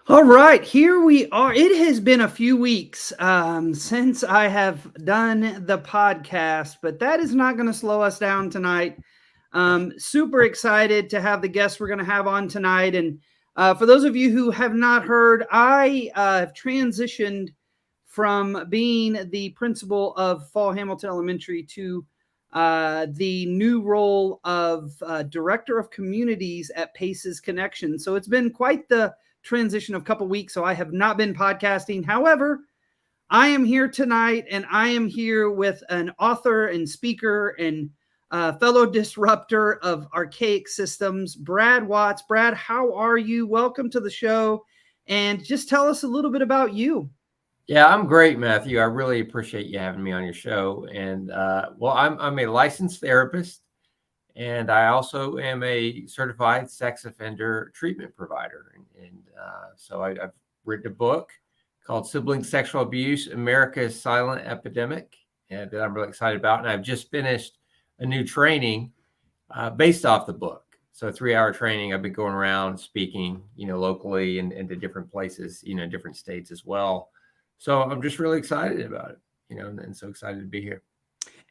All right, here we are. It has been a few weeks since I have done the podcast, but that is not going to slow us down tonight. Super excited to have the guests we're going to have on tonight. And for those of you who have not heard, I have transitioned from being the principal of Fall Hamilton Elementary to the new role of Director of Communities at Paces Connection. So it's been quite the transition of a couple weeks, so I have not been podcasting. However, I am here tonight, and I am here with an author and speaker and fellow disruptor of archaic systems, Brad Watts. Brad, how are you? Welcome to the show, and just tell us a little bit about you. Yeah, I'm great, Matthew. I really appreciate you having me on your show. And I'm a licensed therapist, and I also am a certified sex offender treatment provider. So I've written a book called Sibling Sexual Abuse, America's Silent Epidemic, and that I'm really excited about. And I've just finished a new training based off the book. So a 3-hour training. I've been going around speaking, locally and to different places, different states as well. So I'm just really excited about it, and so excited to be here.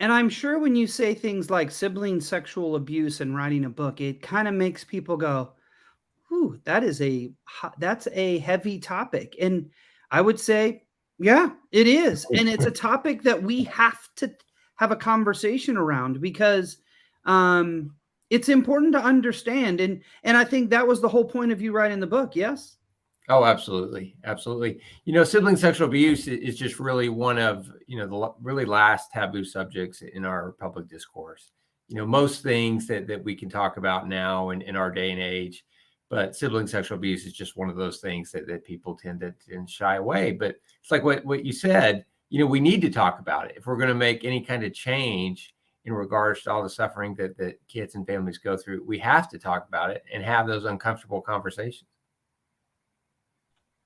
And I'm sure when you say things like sibling sexual abuse and writing a book, it kind of makes people go, "Ooh, that's a heavy topic." And I would say, yeah, it is. And it's a topic that we have to have a conversation around because it's important to understand. And I think that was the whole point of you writing the book. Yes. Oh, absolutely. Absolutely. Sibling sexual abuse is just really one of, the really last taboo subjects in our public discourse. Most things that we can talk about now in our day and age, but sibling sexual abuse is just one of those things that people tend to shy away. But it's like what you said, we need to talk about it. If we're going to make any kind of change in regards to all the suffering that kids and families go through, we have to talk about it and have those uncomfortable conversations.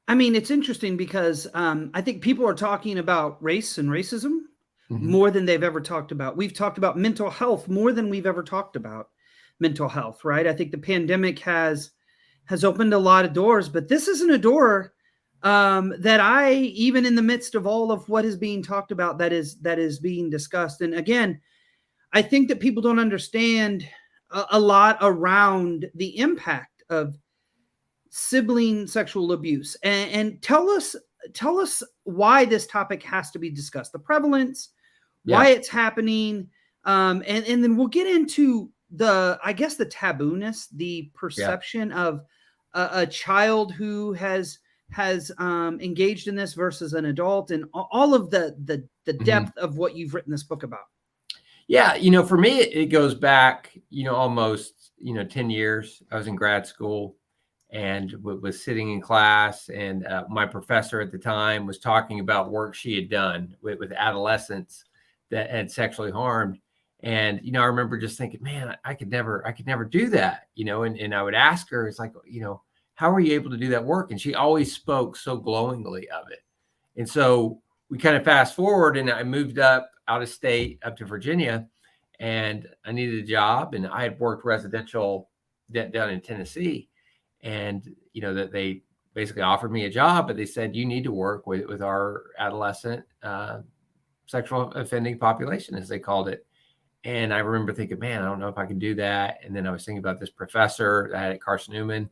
I mean, it's interesting because I think people are talking about race and racism more than they've ever talked about. We've talked about mental health more than we've ever talked about mental health, right? I think the pandemic has opened a lot of doors, but this isn't a door that I, even in the midst of all of what is being talked about, that is being discussed. And again, I think that people don't understand a lot around the impact of sibling sexual abuse, and tell us why this topic has to be discussed, the prevalence, why it's happening, and then we'll get into the tabooness, the perception of a child who has engaged in this versus an adult, and all of the depth of what you've written this book about. Yeah, for me, it goes back, almost, 10 years. I was in grad school and was sitting in class, and my professor at the time was talking about work she had done with adolescents that had sexually harmed. And, I remember just thinking, man, I could never do that, and I would ask her, it's like, how are you able to do that work? And she always spoke so glowingly of it. And so we kind of fast forward, and I moved out of state, up to Virginia, and I needed a job, and I had worked residential down in Tennessee. And, that they basically offered me a job, but they said, you need to work with our adolescent sexual offending population, as they called it. And I remember thinking, man, I don't know if I can do that. And then I was thinking about this professor that I had at Carson Newman.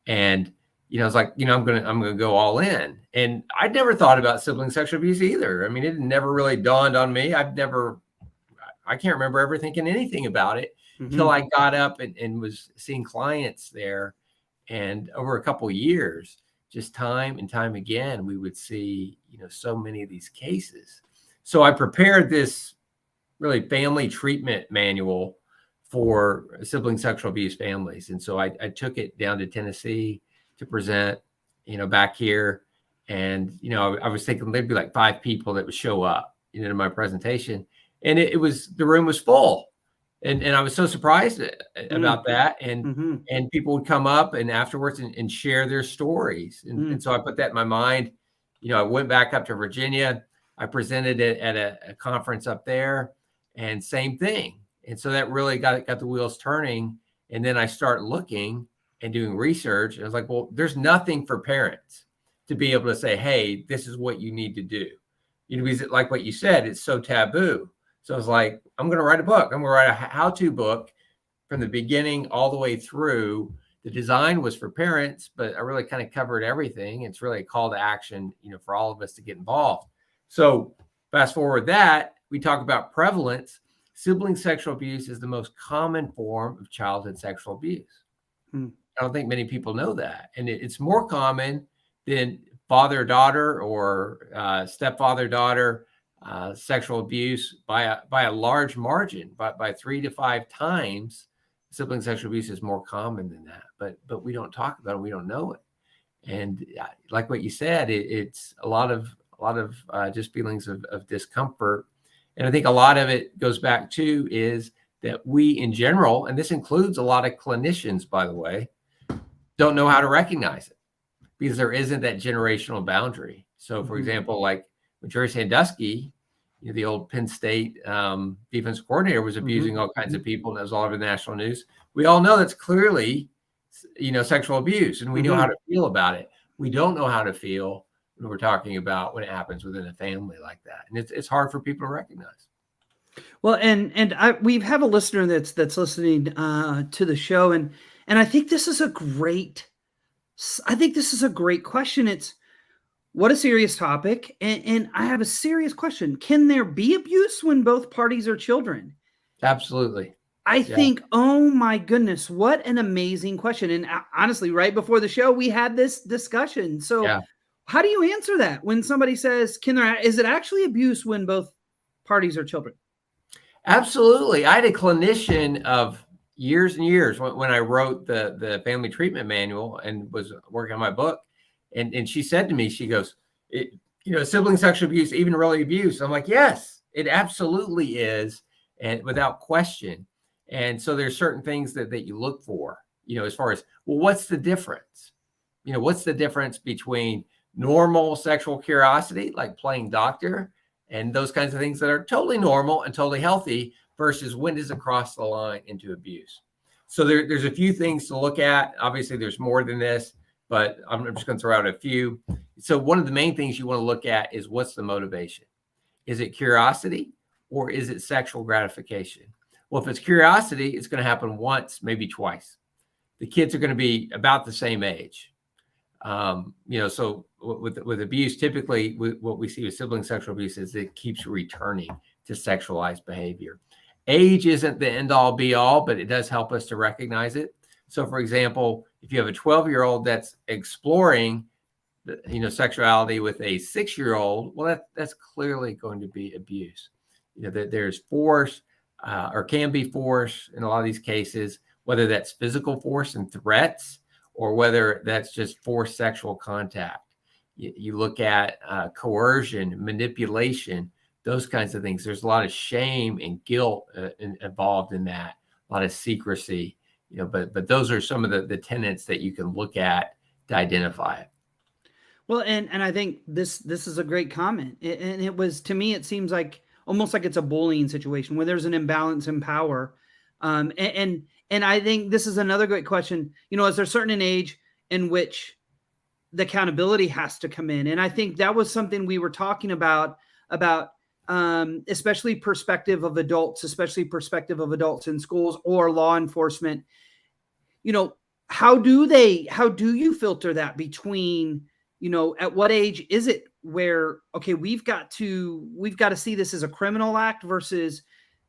And, I was like, I'm going to go all in. And I'd never thought about sibling sexual abuse either. I mean, it never really dawned on me. I can't remember ever thinking anything about it until I got up and was seeing clients there. And over a couple of years, just time and time again, we would see, so many of these cases. So I prepared this really family treatment manual for sibling sexual abuse families. And so I took it down to Tennessee to present, back here. And, I was thinking there'd be like 5 people that would show up, to my presentation. And the room was full. And I was so surprised about that. And people would come up and afterwards and share their stories. And so I put that in my mind. I went back up to Virginia. I presented it at a conference up there, and same thing. And so that really got the wheels turning. And then I start looking and doing research. And I was like, well, there's nothing for parents to be able to say, hey, this is what you need to do. Because like what you said, it's so taboo. So I was like, I'm going to write a book. I'm going to write a how-to book from the beginning all the way through. The design was for parents, but I really kind of covered everything. It's really a call to action, for all of us to get involved. So fast forward that, we talk about prevalence. Sibling sexual abuse is the most common form of childhood sexual abuse. I don't think many people know that. And it's more common than father-daughter or stepfather-daughter sexual abuse by a large margin, by 3 to 5 times. Sibling sexual abuse is more common than that, but we don't talk about it. We don't know it. And like what you said, it's a lot of just feelings of discomfort. And I think a lot of it goes back to is that we in general, and this includes a lot of clinicians, by the way, don't know how to recognize it because there isn't that generational boundary. So for example, like when Jerry Sandusky, the old Penn State defensive coordinator, was abusing all kinds of people, and it was all over the national news. We all know that's clearly, sexual abuse, and we know how to feel about it. We don't know how to feel when we're talking about when it happens within a family like that, and it's hard for people to recognize. Well, we have a listener that's listening to the show, and I think this is a great question. It's what a serious topic, and I have a serious question. Can there be abuse when both parties are children? Absolutely. I think, oh my goodness, what an amazing question. And honestly, right before the show, we had this discussion. So how do you answer that when somebody says, is it actually abuse when both parties are children? Absolutely. I had a clinician of years and years when I wrote the family treatment manual and was working on my book. And she said to me, she goes, sibling sexual abuse, even really abuse. I'm like, yes, it absolutely is. And without question. And so there's certain things that you look for, as far as, well, what's the difference? What's the difference between normal sexual curiosity, like playing doctor, and those kinds of things that are totally normal and totally healthy versus when does it cross the line into abuse? So there's a few things to look at. Obviously, there's more than this, but I'm just going to throw out a few. So one of the main things you want to look at is what's the motivation? Is it curiosity or is it sexual gratification? Well, if it's curiosity, it's going to happen once, maybe twice. The kids are going to be about the same age. So with abuse, typically what we see with sibling sexual abuse is it keeps returning to sexualized behavior. Age isn't the end all be all, but it does help us to recognize it. So for example, if you have a 12-year-old that's exploring, sexuality with a 6-year-old, well, that's clearly going to be abuse. That there's force or can be force in a lot of these cases, whether that's physical force and threats or whether that's just forced sexual contact. You look at coercion, manipulation, those kinds of things. There's a lot of shame and guilt involved in that, a lot of secrecy, but those are some of the tenets that you can look at to identify it. Well, and I think this is a great comment. And it was, to me, it seems like almost like it's a bullying situation where there's an imbalance in power. And I think this is another great question. Is there a certain age in which the accountability has to come in? And I think that was something we were talking about especially perspective of adults in schools or law enforcement. How do you filter that between, at what age is it where, okay, we've got to see this as a criminal act versus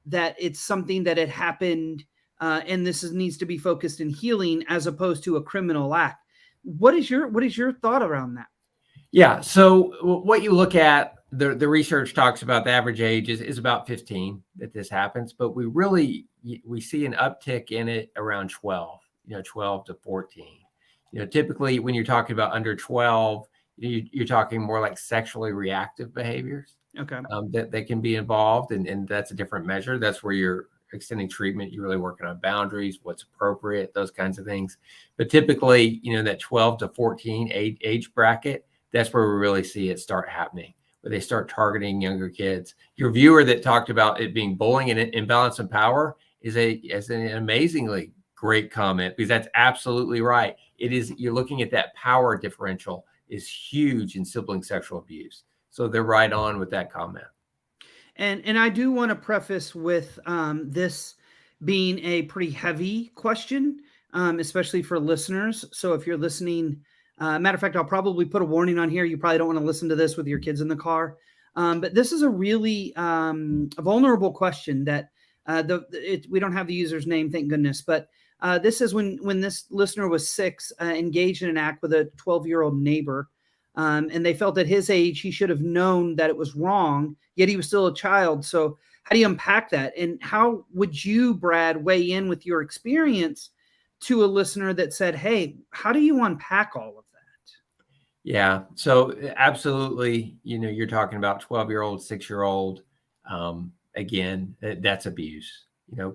that it's something that had happened and needs to be focused in healing as opposed to a criminal act. What is your thought around that? Yeah. So what you look at, the research talks about the average age is about 15 that this happens, but we see an uptick in it around 12, 12 to 14. Typically when you're talking about under 12, you're talking more like sexually reactive behaviors. Okay. That can be involved. And that's a different measure. That's where you're extending treatment. You're really working on boundaries, what's appropriate, those kinds of things. But typically, that 12 to 14 age bracket, that's where we really see it start happening, where they start targeting younger kids. Your viewer that talked about it being bullying and imbalance in power is an amazingly great comment, because that's absolutely right. It is, you're looking at that power differential is huge in sibling sexual abuse. So they're right on with that comment. And I do want to preface with this being a pretty heavy question, especially for listeners. So if you're listening, matter of fact, I'll probably put a warning on here. You probably don't want to listen to this with your kids in the car. But this is a really vulnerable question that we don't have the user's name, thank goodness. But this is when this listener was 6, engaged in an act with a 12-year-old neighbor. And they felt at his age, he should have known that it was wrong, yet he was still a child. So how do you unpack that? And how would you, Brad, weigh in with your experience to a listener that said, hey, how do you unpack all of that? Yeah. So absolutely, you're talking about 12-year-old, 6-year-old. Again, that's abuse.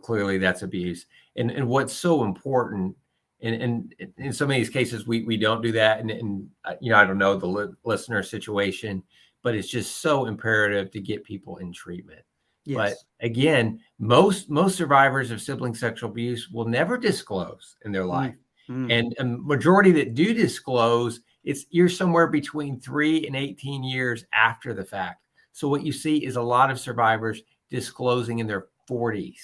Clearly that's abuse. And what's so important, and in some of these cases, we don't do that. And I don't know the listener situation, but it's just so imperative to get people in treatment. Yes. But again, most survivors of sibling sexual abuse will never disclose in their life. And a majority that do disclose, you're somewhere between 3 and 18 years after the fact. So what you see is a lot of survivors disclosing in their 40s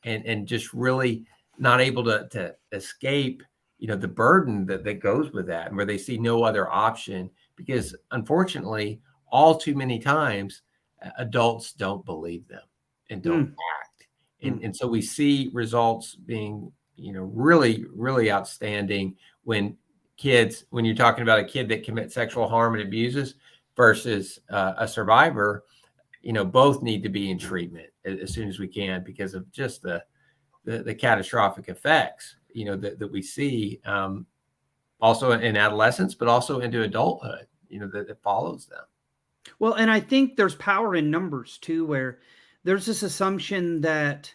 and just really not able to escape, the burden that goes with that, and where they see no other option, because unfortunately, all too many times, adults don't believe them and don't act. And so we see results being, really, really outstanding when you're talking about a kid that commits sexual harm and abuses versus a survivor, both need to be in treatment as soon as we can, because of just the catastrophic effects, that we see also in adolescence, but also into adulthood, that follows them. Well, and I think there's power in numbers too, where there's this assumption that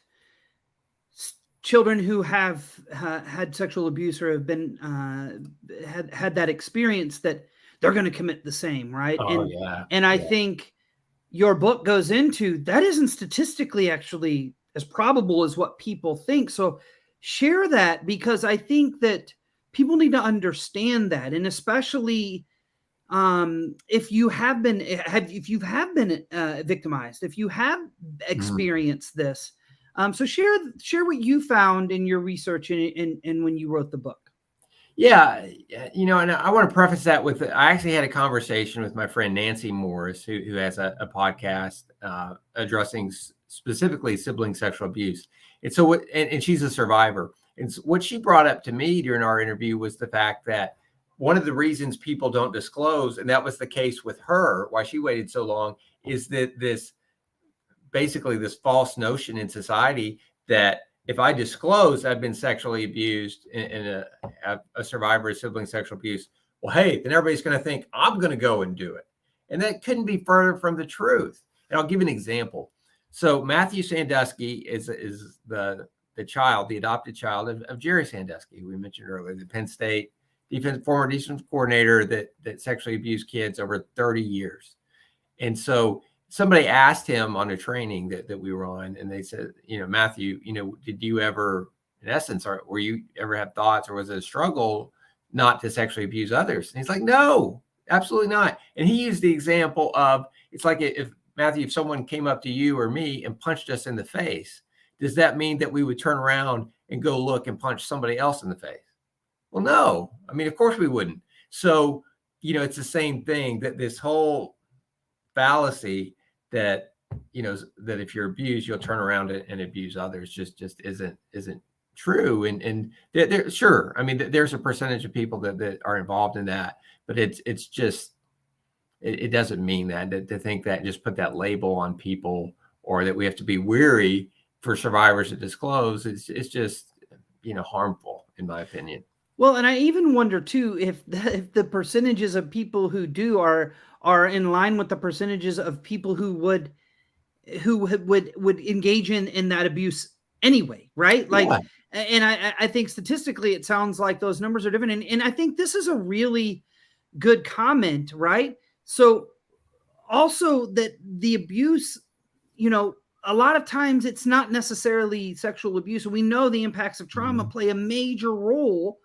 children who have had sexual abuse or have been had that experience, that they're going to commit the same, right? Oh, and I think your book goes into that isn't statistically actually as probable as what people think. So share that, because I think that people need to understand that, and especially if you have been victimized, if you have experienced this. So share what you found in your research and when you wrote the book. Yeah, and I want to preface that with, I actually had a conversation with my friend Nancy Morris, who has a podcast addressing specifically sibling sexual abuse. And so and she's a survivor. And so what she brought up to me during our interview was the fact that one of the reasons people don't disclose, and that was the case with her, why she waited so long, is that this false notion in society that if I disclose I've been sexually abused and a survivor of sibling sexual abuse, well, hey, then everybody's going to think I'm going to go and do it. And that couldn't be further from the truth. And I'll give an example. So Matthew Sandusky is the adopted child of Jerry Sandusky, who we mentioned earlier, the Penn State former defense coordinator that sexually abused kids over 30 years. And so somebody asked him on a training that we were on, and they said, Matthew, did you ever, in essence, were you ever have thoughts, or was it a struggle not to sexually abuse others? And he's like, no, absolutely not. And he used the example of, it's like if someone came up to you or me and punched us in the face, does that mean that we would turn around and go look and punch somebody else in the face? Well, no. I mean, of course we wouldn't. So, it's the same thing, that this whole fallacy that, that if you're abused, you'll turn around and abuse others just isn't true. And there, sure, I mean, there's a percentage of people that are involved in that, but it's just, it doesn't mean that to think that, just put that label on people, or that we have to be weary for survivors to disclose. It's just, harmful, in my opinion. Well, and I even wonder too if the percentages of people who do are in line with the percentages of people who would engage in that abuse anyway, right? Like, yeah. And I think statistically it sounds like those numbers are different. And I think this is a really good comment, right? So also that the abuse, a lot of times it's not necessarily sexual abuse. We know the impacts of trauma play a major role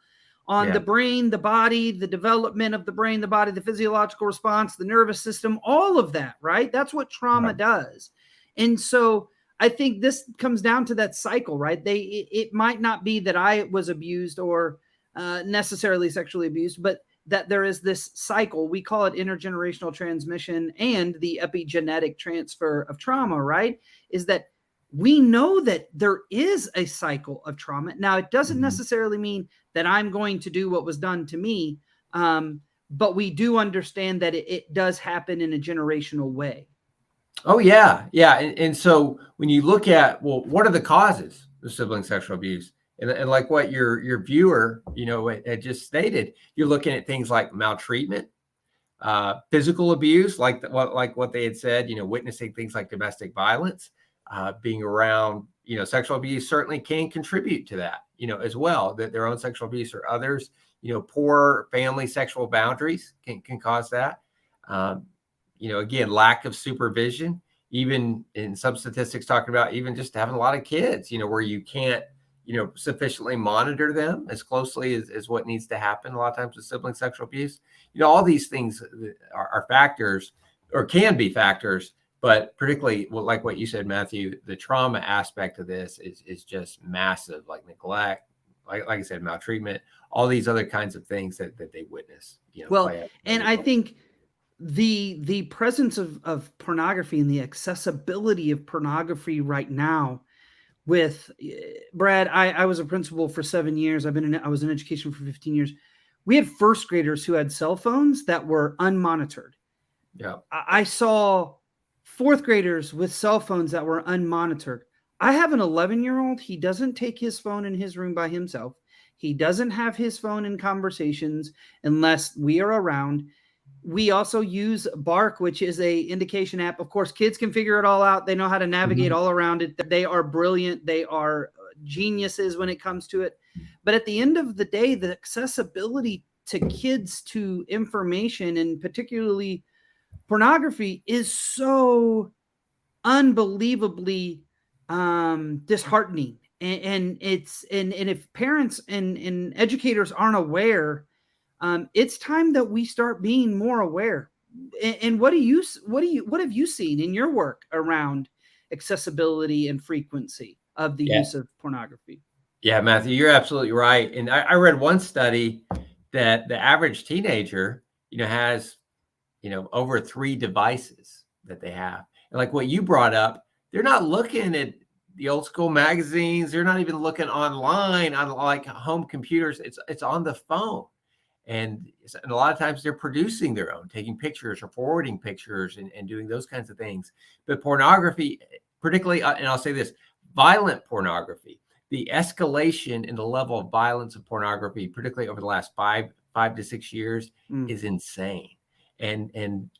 on the brain, the body, the development of the brain, the body, the physiological response, the nervous system, all of that, right? That's what trauma does. And so I think this comes down to that cycle, right? It might not be that I was abused or necessarily sexually abused, but that there is this cycle. We call it intergenerational transmission and the epigenetic transfer of trauma, right? Is that we know that there is a cycle of trauma. Now, it doesn't necessarily mean that I'm going to do what was done to me, but we do understand that it does happen in a generational way. Oh, yeah. Yeah. And so when you look at, well, what are the causes of sibling sexual abuse? And like what your viewer, had just stated, you're looking at things like maltreatment, physical abuse, like what they had said, witnessing things like domestic violence, being around, sexual abuse certainly can contribute to that, as well, that their own sexual abuse or others, poor family sexual boundaries can cause that. Again, lack of supervision, even in some statistics talking about even just having a lot of kids, where you can't, sufficiently monitor them as closely as what needs to happen a lot of times with sibling sexual abuse. All these things are factors or can be factors, but particularly like what you said, Matthew, the trauma aspect of this is just massive, like neglect, like I said, maltreatment, all these other kinds of things that they witness. And I think the presence of pornography and the accessibility of pornography right now with Brad, I was a principal for 7 years. I was in education for 15 years. We had first graders who had cell phones that were unmonitored. Yeah. I saw fourth graders with cell phones that were unmonitored. I have an 11-year-old. He doesn't take his phone in his room by himself. He doesn't have his phone in conversations unless we are around. We also use Bark, which is a indication app. Of course, kids can figure it all out. They know how to navigate all around it. They are brilliant. They are geniuses when it comes to it. But at the end of the day, the accessibility to kids to information, and particularly pornography, is so unbelievably disheartening. And if parents and educators aren't aware, it's time that we start being more aware. And what have you seen in your work around accessibility and frequency of the use of pornography? Yeah, Matthew, you're absolutely right. And I read one study that the average teenager, has, over 3 devices that they have. And like what you brought up, they're not looking at the old school magazines. They're not even looking online on like home computers. It's on the phone. And a lot of times they're producing their own, taking pictures or forwarding pictures and doing those kinds of things. But pornography, particularly, and I'll say this, violent pornography, the escalation in the level of violence of pornography, particularly over the last 5 to 6 years, is insane. And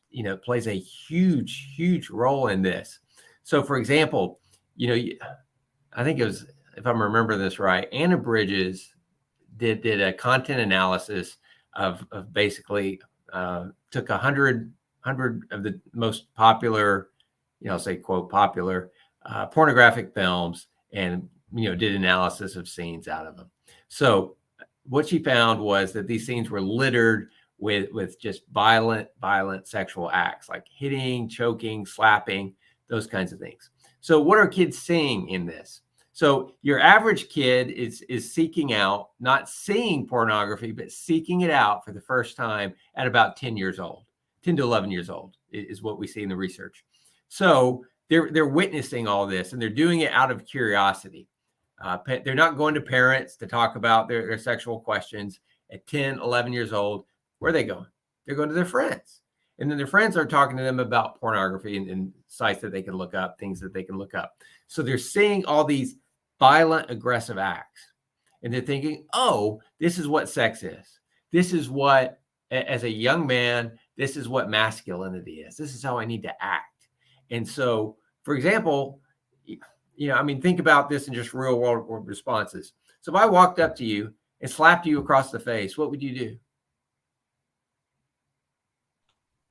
it plays a huge role in this. So, for example, I think it was, if I'm remembering this right, Anna Bridges did a content analysis of basically took 100 of the most popular, say quote popular pornographic films and did analysis of scenes out of them. So what she found was that these scenes were littered with just violent sexual acts like hitting, choking, slapping, those kinds of things. So what are kids seeing in this? So your average kid is seeking out, not seeing pornography, but seeking it out for the first time at about 10 years old. 10 to 11 years old is what we see in the research. So they're witnessing all this, and they're doing it out of curiosity. They're not going to parents to talk about their sexual questions. At 10, 11 years old, where are they going? They're going to their friends. And then their friends are talking to them about pornography and sites that they can look up, things that they can look up. So they're seeing all these violent, aggressive acts. And they're thinking, oh, this is what sex is. This is what, as a young man, this is what masculinity is. This is how I need to act. And so, for example, think about this in just real world responses. So if I walked up to you and slapped you across the face, what would you do?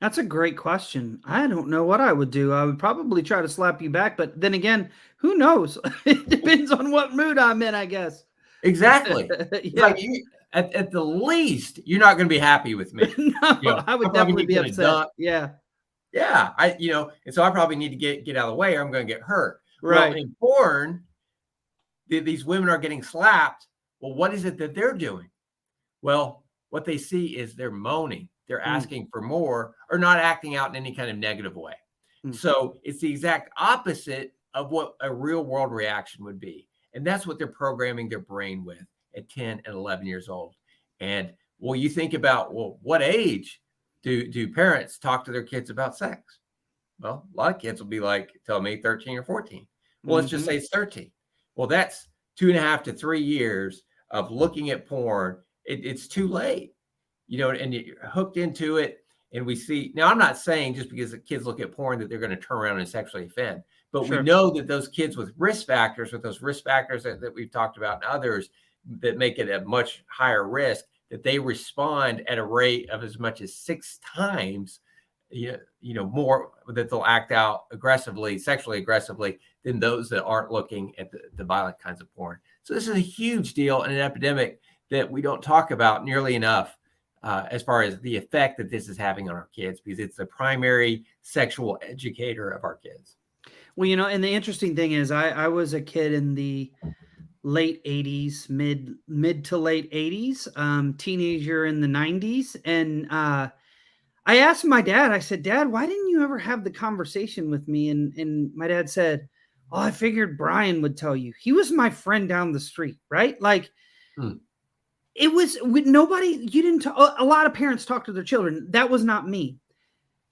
That's a great question. I don't know what I would do. I would probably try to slap you back, but then again, who knows? It depends on what mood I'm in, I guess. Exactly. It's Yeah. like at the least, you're not going to be happy with me. No, I I would probably definitely need to be get a upset. dunk. Yeah. Yeah, and so I probably need to get out of the way, or I'm going to get hurt. Well, Right. in porn, these women are getting slapped. Well, what is it that they're doing? Well, what they see is they're moaning, they're Mm, asking for more, or not acting out in any kind of negative way. mm. So it's the exact opposite of what a real world reaction would be. And that's what they're programming their brain with at 10 and 11 years old. And well, you think about, well, what age do parents talk to their kids about sex? Well, a lot of kids will be like, tell me 13 or 14. Well, let's just Mhm. say it's 13. Well, that's 2.5 to 3 years of looking at porn. It's too late, and you're hooked into it. And we see now, I'm not saying just because the kids look at porn that they're going to turn around and sexually offend, but we Sure. know that those kids with those risk factors that we've talked about and others that make it a much higher risk, that they respond at a rate of as much as 6 times more, that they'll act out aggressively, sexually aggressively, than those that aren't looking at the violent kinds of porn. So this is a huge deal and an epidemic that we don't talk about nearly enough as far as the effect that this is having on our kids, because it's the primary sexual educator of our kids. Well, and the interesting thing is I was a kid in the late 80s, mid to late 80s, teenager in the 90s, and I asked my dad, I said, "Dad, why didn't you ever have the conversation with me?" And my dad said, "Oh, I figured Brian would tell you. He was my friend down the street, right?" Like Hmm. it was with nobody. You didn't talk, a lot of parents talk to their children. That was not me.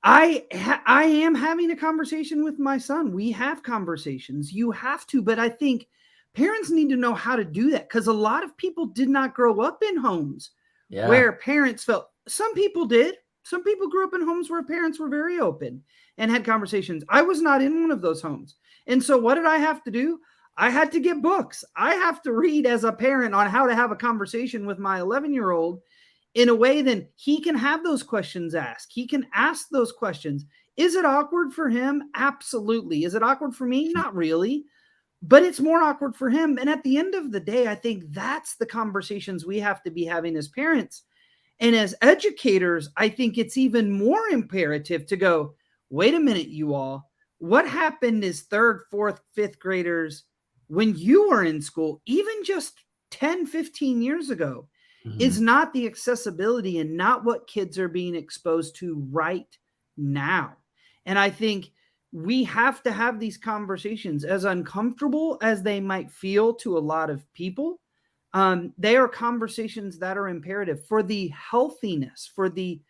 I am having a conversation with my son. We have conversations. You have to, but I think parents need to know how to do that, because a lot of people did not grow up in homes Yeah. where parents felt. Some people did. Some people grew up in homes where parents were very open and had conversations. I was not in one of those homes. And so what did I have to do? I had to get books. I have to read as a parent on how to have a conversation with my 11-year-old in a way then he can have those questions asked. He can ask those questions. Is it awkward for him? Absolutely. Is it awkward for me? Not really, but it's more awkward for him. And at the end of the day, I think that's the conversations we have to be having as parents. And as educators, I think it's even more imperative to go, wait a minute, you all. What happened is third, fourth, fifth graders when you were in school, even just 10, 15 years ago, Mhm. is not the accessibility and not what kids are being exposed to right now. And I think we have to have these conversations, as uncomfortable as they might feel to a lot of people. They are conversations that are imperative for the healthiness, for the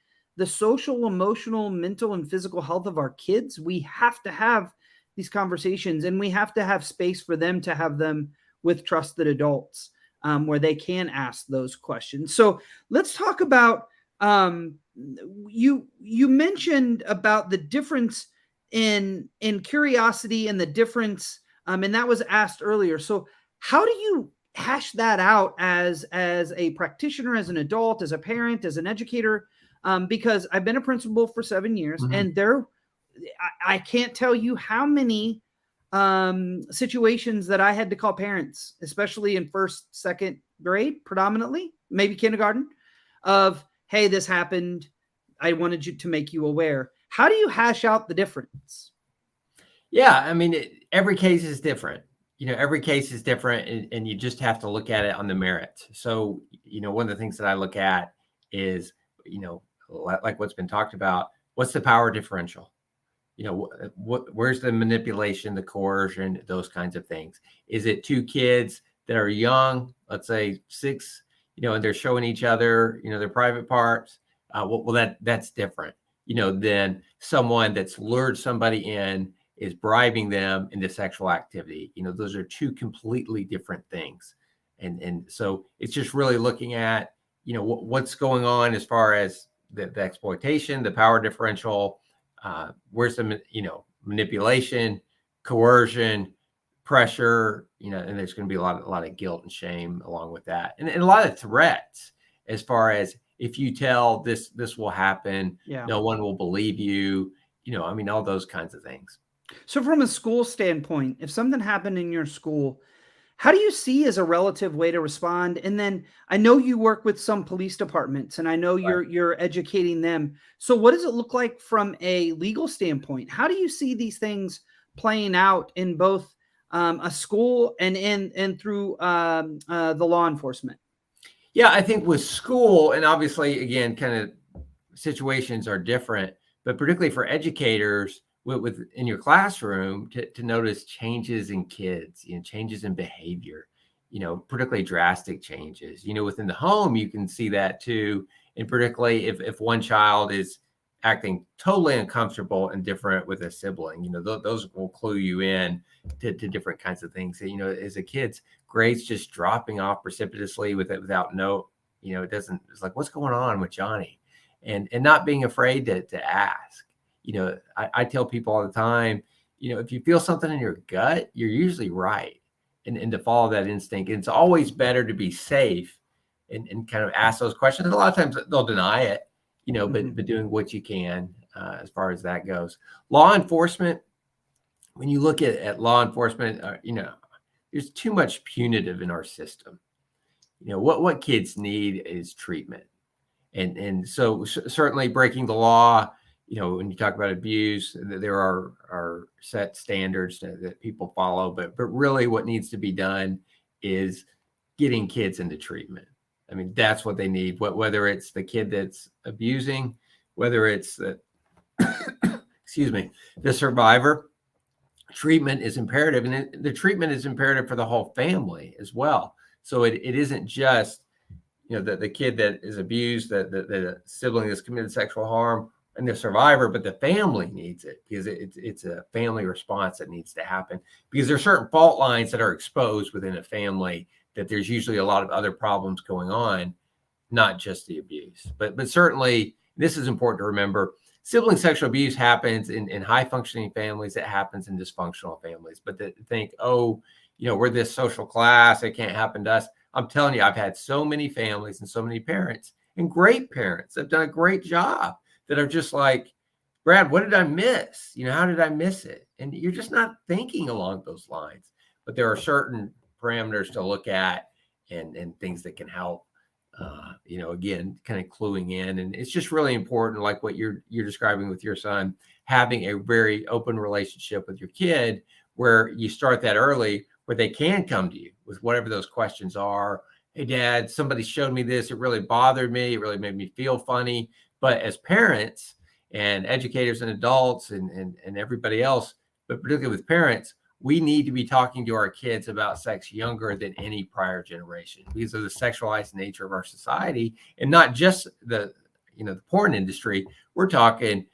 social, emotional, mental, and physical health of our kids. We have to have these conversations, and we have to have space for them to have them with trusted adults, where they can ask those questions. So let's talk about, you mentioned about the difference in curiosity and the difference, and that was asked earlier. So how do you hash that out as a practitioner, as an adult, as a parent, as an educator? Because I've been a principal for 7 years, Mhm. and I can't tell you how many situations that I had to call parents, especially in first, second grade, predominantly, maybe kindergarten, of, hey, this happened. I wanted you to make you aware. How do you hash out the difference? Yeah, I mean, every case is different. Every case is different, and you just have to look at it on the merits. So, one of the things that I look at is, like what's been talked about, what's the power differential? Where's the manipulation, the coercion, those kinds of things? Is it two kids that are young, let's say 6, and they're showing each other, their private parts? That's different, than someone that's lured somebody in, is bribing them into sexual activity. Those are two completely different things. And so it's just really looking at, what's going on as far as the exploitation, the power differential, where's the manipulation, coercion, pressure, and there's going to be a lot of guilt and shame along with that, and a lot of threats as far as, if you tell this will happen, Yeah. no one will believe you. I mean, all those kinds of things. So from a school standpoint, if something happened in your school, how do you see as a relative way to respond? And then I know you work with some police departments and I know you're educating them. So what does it look like from a legal standpoint? How do you see these things playing out in both a school and through the law enforcement? Yeah, I think with school, and obviously, again, kind of situations are different, but particularly for educators with in your classroom to notice changes in kids, changes in behavior, particularly drastic changes. Within the home, you can see that too. And particularly if one child is acting totally uncomfortable and different with a sibling, those will clue you in to different kinds of things. As a kid's grades just dropping off precipitously without note, it's like, what's going on with Johnny? And not being afraid to ask. I tell people all the time, if you feel something in your gut, you're usually right. And to follow that instinct. And it's always better to be safe and kind of ask those questions. And a lot of times they'll deny it, but doing what you can as far as that goes. Law enforcement, when you look at law enforcement, there's too much punitive in our system. What kids need is treatment. And so certainly breaking the law, when you talk about abuse, there are set standards that people follow, but really what needs to be done is getting kids into treatment. I mean, that's what they need, whether it's the kid that's abusing, whether it's the, excuse me, the survivor. Treatment is imperative, and the treatment is imperative for the whole family as well. So it isn't just, the kid that is abused, the sibling that's committed sexual harm, and the survivor, but the family needs it because it's a family response that needs to happen, because there are certain fault lines that are exposed within a family that there's usually a lot of other problems going on, not just the abuse. But certainly, this is important to remember. Sibling sexual abuse happens in high functioning families. It happens in dysfunctional families. But to think, we're this social class, it can't happen to us. I'm telling you, I've had so many families and so many parents, and great parents have done a great job, that are just like, Brad, what did I miss? How did I miss it? And you're just not thinking along those lines. But there are certain parameters to look at and things that can help, again, kind of cluing in. And it's just really important, like what you're describing with your son, having a very open relationship with your kid, where you start that early, where they can come to you with whatever those questions are. Hey, Dad, somebody showed me this. It really bothered me. It really made me feel funny. But as parents and educators and adults and everybody else, but particularly with parents, we need to be talking to our kids about sex younger than any prior generation, because of the sexualized nature of our society, and not just the porn industry. We're talking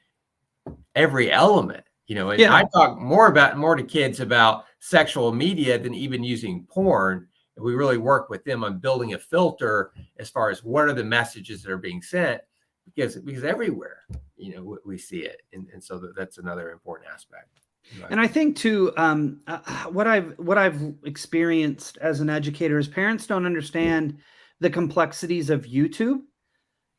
every element, and I talk more to kids about sexual media than even using porn. And we really work with them on building a filter as far as what are the messages that are being sent, because everywhere, we see it. And so that's another important aspect. Right. And I think too, what I've experienced as an educator is parents don't understand the complexities of YouTube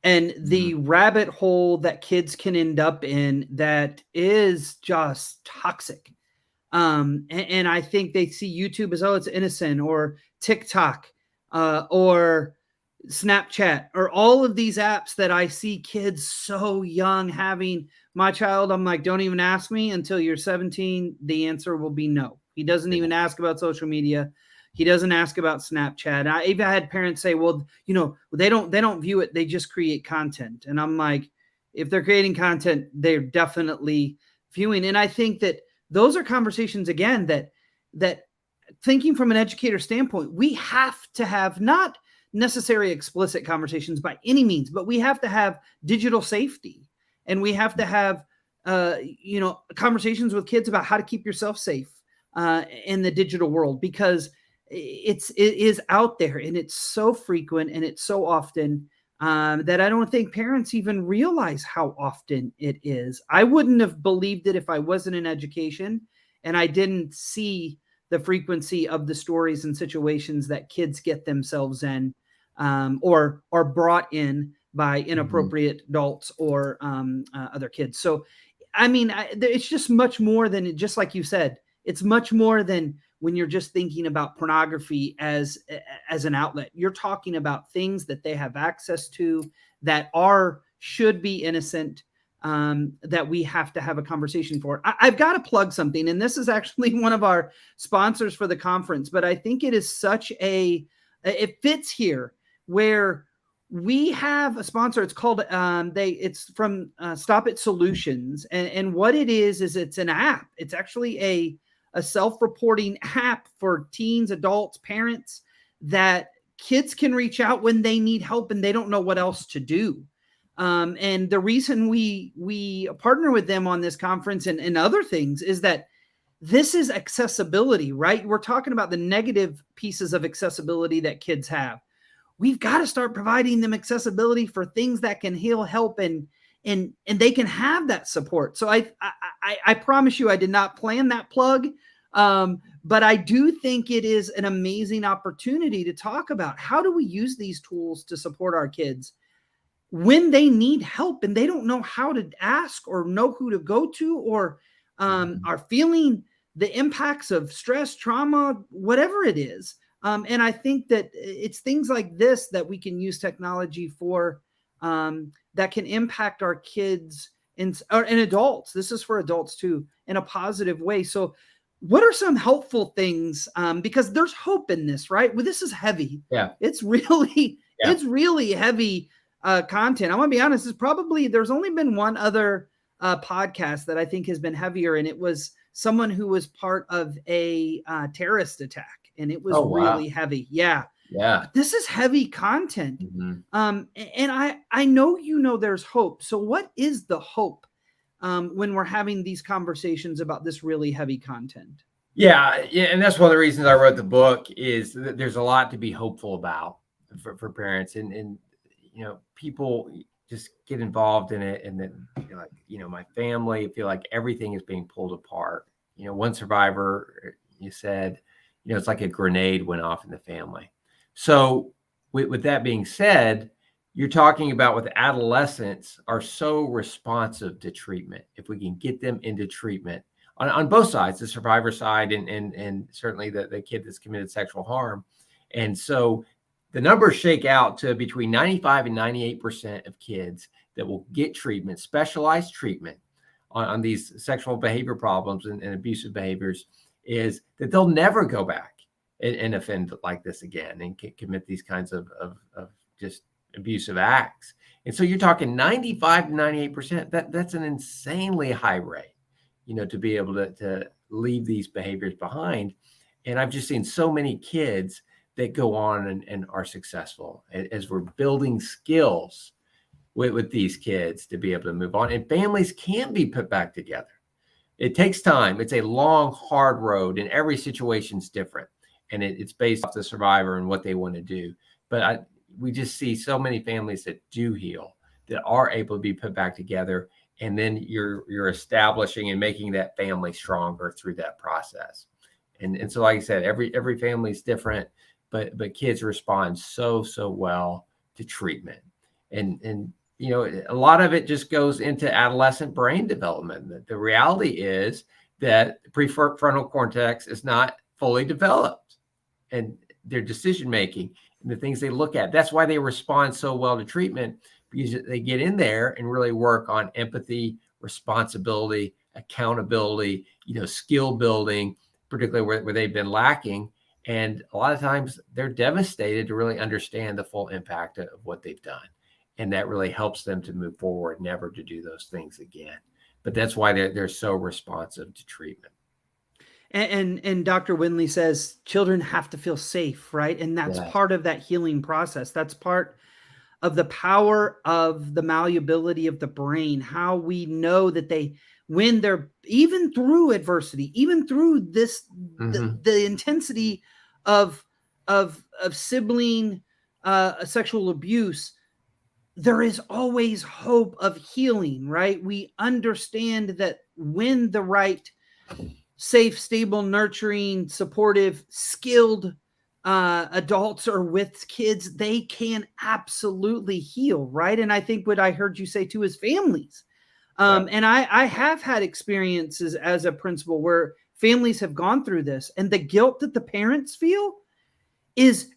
and the rabbit hole that kids can end up in that is just toxic. And I think they see YouTube as, it's innocent, or TikTok, or Snapchat, or all of these apps that I see kids so young having. My child, I'm like, don't even ask me until you're 17. The answer will be no. He doesn't even ask about social media. He doesn't ask about Snapchat. I even had parents say, well, they don't view it. They just create content. And I'm like, if they're creating content, they're definitely viewing. And I think that those are conversations, again, that thinking from an educator standpoint, we have to have not necessary explicit conversations by any means, but we have to have digital safety, and we have to have conversations with kids about how to keep yourself safe in the digital world, because it is out there, and it's so frequent, and it's so often that I don't think parents even realize how often it is. I wouldn't have believed it if I wasn't in education and I didn't see the frequency of the stories and situations that kids get themselves in, or are brought in by inappropriate adults or other kids. So, I mean, it's just much more than, just like you said, it's much more than when you're just thinking about pornography as an outlet. You're talking about things that they have access to that should be innocent, that we have to have a conversation for. I've got to plug something, and this is actually one of our sponsors for the conference, but I think it is it fits here where we have a sponsor. It's called, it's from Stop It Solutions. And what it is it's an app. It's actually a self-reporting app for teens, adults, parents, that kids can reach out when they need help and they don't know what else to do. And the reason we partner with them on this conference and other things is that this is accessibility, right? We're talking about the negative pieces of accessibility that kids have. We've got to start providing them accessibility for things that can heal, help, and they can have that support. So I promise you, I did not plan that plug. But I do think it is an amazing opportunity to talk about how do we use these tools to support our kids when they need help and they don't know how to ask or know who to go to, or are feeling the impacts of stress, trauma, whatever it is. And I think that it's things like this that we can use technology for, that can impact our kids and adults. This is for adults too, in a positive way. So what are some helpful things? Because there's hope in this, right? Well, this is heavy. Yeah. It's really heavy content. I'm gonna be honest, there's only been one other podcast that I think has been heavier, and it was someone who was part of a terrorist attack. And it was really heavy. Yeah. But this is heavy content. And I know, there's hope. So what is the hope when we're having these conversations about this really heavy content? Yeah. And that's one of the reasons I wrote the book, is that there's a lot to be hopeful about for parents, and people just get involved in it. And then, my family feel like everything is being pulled apart. One survivor, you said, it's like a grenade went off in the family. So with that being said, you're talking about with adolescents are so responsive to treatment. If we can get them into treatment on both sides, the survivor side and certainly the kid that's committed sexual harm. And so the numbers shake out to between 95 and 98% of kids that will get treatment, specialized treatment on these sexual behavior problems and abusive behaviors, is that they'll never go back and offend like this again and commit these kinds of just abusive acts. And so you're talking 95 to 98%. That's an insanely high rate, to be able to leave these behaviors behind. And I've just seen so many kids that go on and are successful as we're building skills with these kids to be able to move on. And families can be put back together. It takes time. It's a long, hard road, and every situation's different. And it's based off the survivor and what they want to do. But we just see so many families that do heal, that are able to be put back together. And then you're establishing and making that family stronger through that process. And so, like I said, every family is different, but kids respond so well to treatment. And a lot of it just goes into adolescent brain development. The reality is that the prefrontal cortex is not fully developed, and their decision making and the things they look at. That's why they respond so well to treatment, because they get in there and really work on empathy, responsibility, accountability, skill building, particularly where they've been lacking. And a lot of times they're devastated to really understand the full impact of what they've done. And that really helps them to move forward, never to do those things again. But that's why they're so responsive to treatment. And Dr. Winley says children have to feel safe, right? And that's part of that healing process. That's part of the power of the malleability of the brain, how we know that when they're, even through adversity, even through this, the intensity of sibling sexual abuse, there is always hope of healing, right? We understand that when the right, safe, stable, nurturing, supportive, skilled adults are with kids, they can absolutely heal, right? And I think what I heard you say too is families. And I have had experiences as a principal where families have gone through this, and the guilt that the parents feel is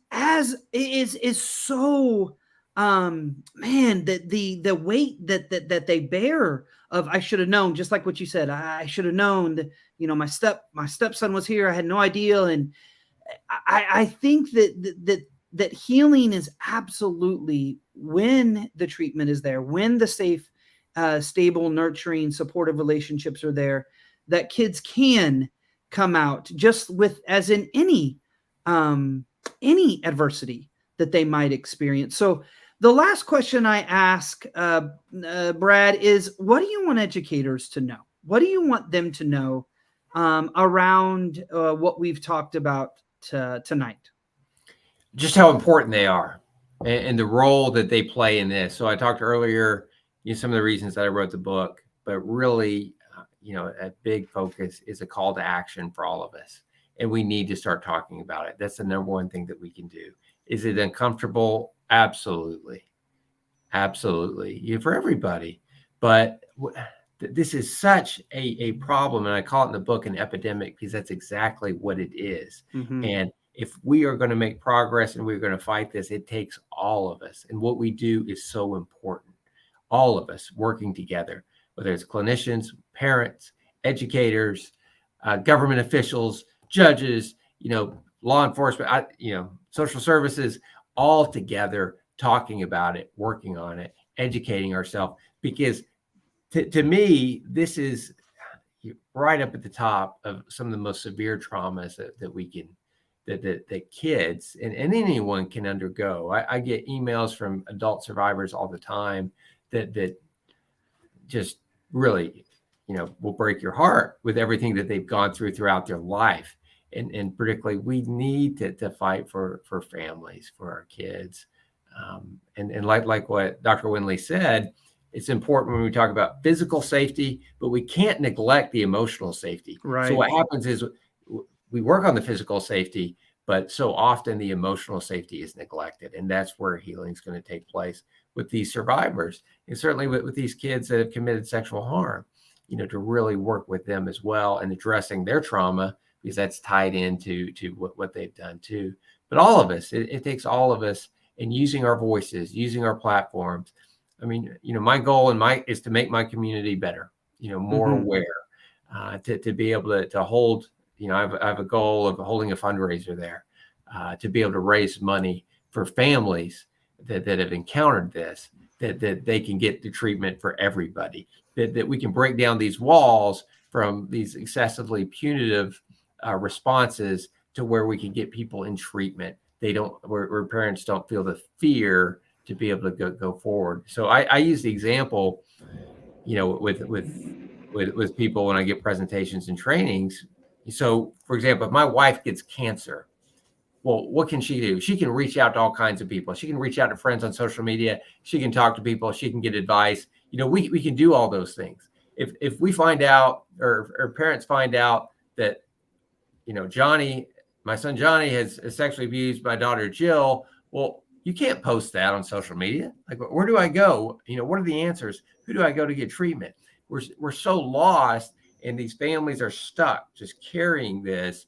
so man, that the weight that they bear of, I should have known, just like what you said, I should have known that, my stepson was here, I had no idea. And I think that healing is absolutely when the treatment is there, when the safe, stable, nurturing, supportive relationships are there, that kids can come out just with, as in any adversity that they might experience. So the last question I ask, Brad, is what do you want educators to know? What do you want them to know around what we've talked about tonight? Just how important they are and the role that they play in this. So I talked earlier, some of the reasons that I wrote the book, but really, a big focus is a call to action for all of us. And we need to start talking about it. That's the number one thing that we can do. Is it uncomfortable? Absolutely. Absolutely. For everybody. But this is such a problem. And I call it in the book an epidemic, because that's exactly what it is. Mm-hmm. And if we are going to make progress and we're going to fight this, it takes all of us. And what we do is so important. All of us working together, whether it's clinicians, parents, educators, government officials, judges, law enforcement, social services, all together talking about it, working on it, educating ourselves. Because to me, this is right up at the top of some of the most severe traumas that we can, that kids and anyone can undergo. I get emails from adult survivors all the time that just really, will break your heart with everything that they've gone throughout their life. And particularly, we need to fight for families, for our kids. And like what Dr. Winley said, it's important when we talk about physical safety, but we can't neglect the emotional safety. Right. So what happens is we work on the physical safety, but so often the emotional safety is neglected. And that's where healing is going to take place with these survivors, and certainly with these kids that have committed sexual harm, to really work with them as well and addressing their trauma, because that's tied into what they've done too. But all of us, it takes all of us, and using our voices, using our platforms. I mean, my goal is to make my community better, more Mm-hmm. aware, to be able to hold, I have a goal of holding a fundraiser there, to be able to raise money for families that have encountered this, that they can get the treatment for everybody, that we can break down these walls from these excessively punitive responses to where we can get people in treatment. Where parents don't feel the fear to be able to go forward. So I use the example, with people when I get presentations and trainings. So for example, if my wife gets cancer, well, what can she do? She can reach out to all kinds of people. She can reach out to friends on social media. She can talk to people. She can get advice. We can do all those things. If we find out, or parents find out that, Johnny, my son Johnny has sexually abused my daughter Jill, well, you can't post that on social media. Like, where do I go? What are the answers? Who do I go to get treatment? We're so lost, and these families are stuck just carrying this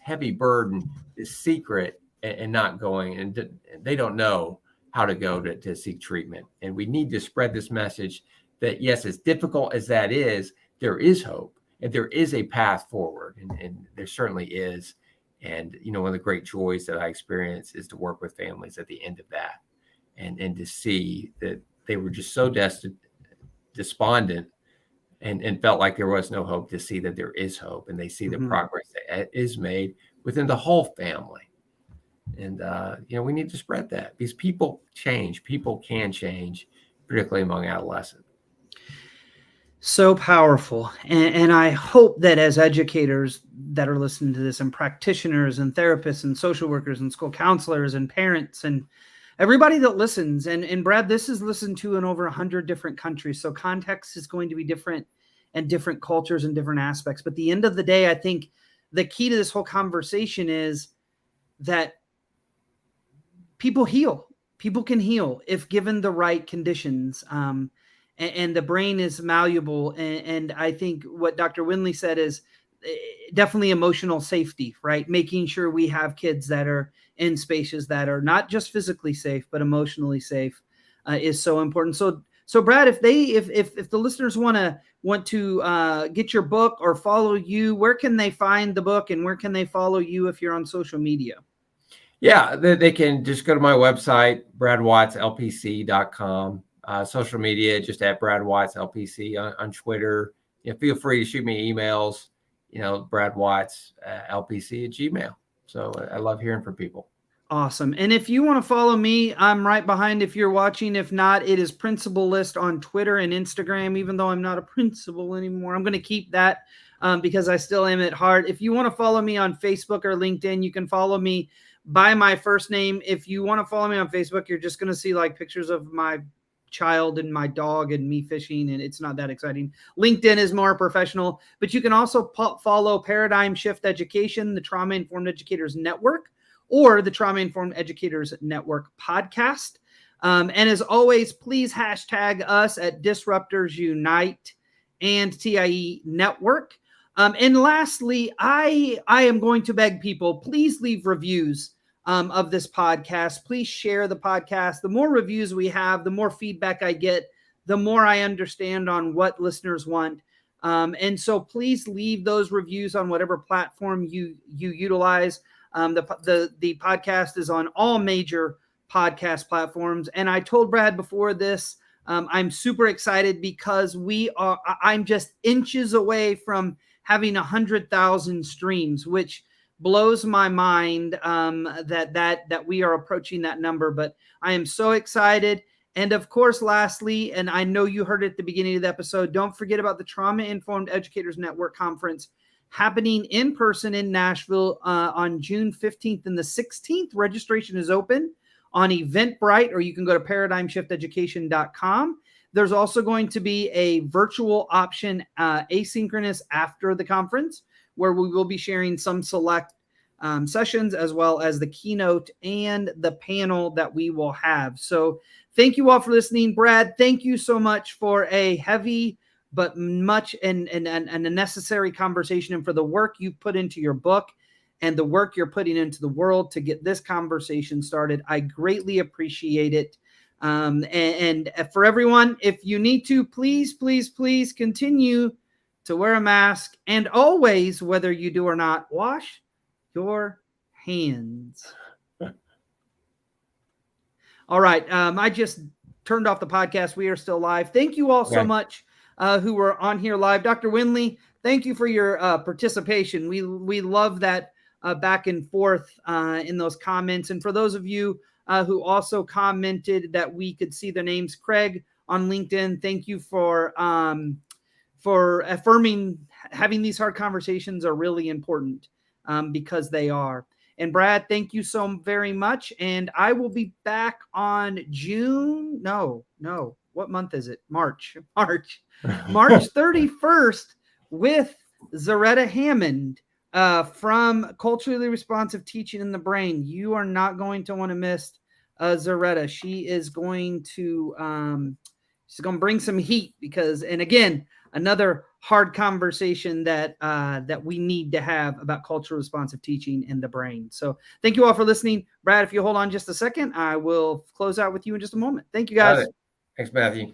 heavy burden, this secret, and not going, and they don't know how to go to seek treatment. And we need to spread this message that, yes, as difficult as that is, there is hope, and there is a path forward, and there certainly is. And, one of the great joys that I experience is to work with families at the end of that, and to see that they were just so despondent, and felt like there was no hope, to see that there is hope, and they see the progress that is made within the whole family. And, we need to spread that, because people change. People can change, particularly among adolescents. So powerful. And I hope that as educators that are listening to this, and practitioners and therapists and social workers and school counselors and parents and everybody that listens, and Brad, this is listened to in over 100 different countries. So context is going to be different, and different cultures and different aspects. But at the end of the day, I think the key to this whole conversation is that people heal. People can heal if given the right conditions. And the brain is malleable. And I think what Dr. Winley said is definitely emotional safety, right? Making sure we have kids that are in spaces that are not just physically safe, but emotionally safe is so important. So Brad, if the listeners want to get your book or follow you, where can they find the book and where can they follow you if you're on social media? Yeah, they can just go to my website, bradwattslpc.com. Social media, just at Brad Watts LPC on Twitter. Feel free to shoot me emails, bradwattslpc@gmail. So I love hearing from people. Awesome. And if you want to follow me, I'm right behind if you're watching. If not, it is Principal List on Twitter and Instagram, even though I'm not a principal anymore. I'm going to keep that because I still am at heart. If you want to follow me on Facebook or LinkedIn, you can follow me by my first name. If you want to follow me on Facebook, you're just going to see like pictures of my child and my dog and me fishing, and it's not that exciting. LinkedIn is more professional, but you can also follow Paradigm Shift Education, the Trauma Informed Educators Network, or the Trauma Informed Educators Network podcast. And as always, please hashtag us at Disruptors Unite and TIE Network. And lastly, I am going to beg people, please leave reviews of this podcast. Please share the podcast. The more reviews we have, the more feedback I get, the more I understand on what listeners want. And so please leave those reviews on whatever platform you utilize. The podcast is on all major podcast platforms. And I told Brad before this, I'm super excited because I'm just inches away from having 100,000 streams, which blows my mind that we are approaching that number. But I am so excited. And of course, lastly, and I know you heard it at the beginning of the episode, don't forget about the Trauma Informed Educators Network Conference happening in person in Nashville on June 15th and the 16th. Registration is open on Eventbrite, or you can go to paradigmshifteducation.com. There's also going to be a virtual option, asynchronous after the conference, where we will be sharing some select sessions as well as the keynote and the panel that we will have. So thank you all for listening. Brad, thank you so much for a heavy but much and a necessary conversation, and for the work you've put into your book and the work you're putting into the world to get this conversation started. I greatly appreciate it. And for everyone, if you need to, please continue to wear a mask, and always, whether you do or not, wash your hands. All right. I just turned off the podcast. We are still live. Thank you all so much who were on here live. Dr. Winley, thank you for your participation. We love that back and forth in those comments. And for those of you who also commented that we could see their names, Craig on LinkedIn, thank you for affirming having these hard conversations are really important because they are. And Brad, thank you so very much. And I will be back on what month is it? March 31st with Zaretta Hammond from Culturally Responsive Teaching in the Brain. You are not going to want to miss Zaretta. She is going to bring some heat because, and again, another hard conversation that we need to have about culturally responsive teaching in the brain. So thank you all for listening. Brad, if you hold on just a second, I will close out with you in just a moment. Thank you, guys. Thanks, Matthew.